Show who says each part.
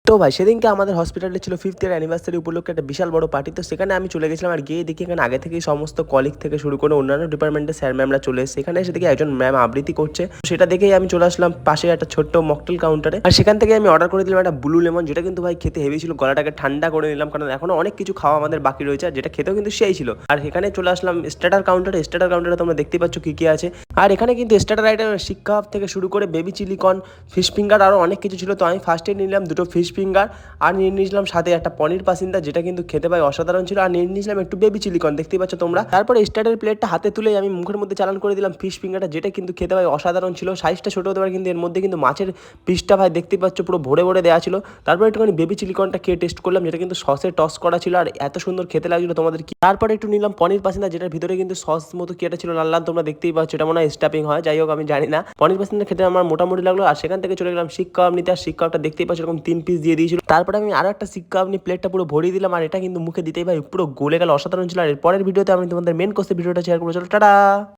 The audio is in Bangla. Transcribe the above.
Speaker 1: তো ভাই সেদিনকে আমাদের হসপিটালে ছিল 5th ইয়ার অ্যানিভার্সারি উপলক্ষে একটা বিশাল বড় পার্টি। তো সেখানে আমি চলে গেছিলাম আর গিয়ে দেখি এখানে আগে থেকেই সমস্ত কলিগ থেকে শুরু করে অন্যান্য ডিপার্টমেন্টের স্যার ম্যামরা চলে এসেছে। এখানে এসে দেখি একজন ম্যাম আবৃত্তি করছে, সেটা দেখেই আমি চলে আসলাম পাশে একটা ছোট্ট মকটেল কাউন্টারে। আর সেখান থেকে আমি অর্ডার করে দিলাম একটা ব্লু লেমন, যেটা কিন্তু ভাই খেতে হেভি ছিল। গলাটাকে ঠান্ডা করে নিলাম, কারণ এখনো অনেক কিছু খাওয়া আমাদের বাকি রয়েছে, আর যেটা খেতেও কিন্তু সেই ছিল। আর এখানে চলে আসলাম স্টার্টার কাউন্টারে। স্টার্টার কাউন্টারে তোমরা দেখতে পাচ্ছ কি কি আছে। আর এখানে কিন্তু স্টার্টার আইটেম শিক্ষা থেকে শুরু করে baby chilli corn, fish finger, আরও অনেক কিছু ছিল। তো আমি ফার্স্টে নিলাম দুটো ফিশ ফিঙ্গার, আর নিয়ে নিয়েছিলাম সাথে একটা পনির পাসিন্দা, যেটা কিন্তু খেতে পাই অসাধারণ ছিল। আর নিয়ে নিয়েছিলাম একটু বেবি চিলিকন, দেখতেই পাচ্ছ তোমরা। তারপরে স্টার্টার প্লেটটা হাতে তুলে আমি মুখের মধ্যে চালান করে দিলাম ফিশ ফিঙ্গারটা, যেটা কিন্তু খেতে পাই অসাধারণ ছিল। সাইজটা ছোটো হতে পারে, কিন্তু এর মধ্যে কিন্তু মাছের পিসটা ভাই দেখতেই পাচ্ছ পুরো ভরে ভরে দেওয়া ছিল। তারপরে একটুখানি বেবি চিলিকনটা খেয়ে টেস্ট করলাম, যেটা কিন্তু সসে টস করা ছিল, আর এত সুন্দর খেতে লাগছিল তোমাদের কি। তারপরে একটু নিলাম পনির পাসিন্দা, যেটার ভিতরে কিন্তু সস মতো কি একটা ছিল লাল লাল, তোমরা দেখতেই পাচ্ছ। এটা মনে হয় স্টাফিং হয়, যাই হোক আমি জানি না। পনির পাসিন্দা খেতে আমার মোটামুটি লাগলো। আর সেখান থেকে চলে গেলাম শিক কাবাব নিতে। আর শিক কাবাবটা দেখতেই পাচ্ছ এরকম 3 পিস দিয়ে দিয়েছিল। তারপরে আমি আরো একটা শিক কাবাব নিয়ে প্লেটটা পুরো ভরিয়ে দিলাম, আর এটা কিন্তু মুখে দিতেই ভাই পুরো গলে গেল, অসাধারণ ছিল। আর এর পরের ভিডিওতে আমি তোমাদের মেন কোর্সের ভিডিওটা শেয়ার করবো। চলো টাটা।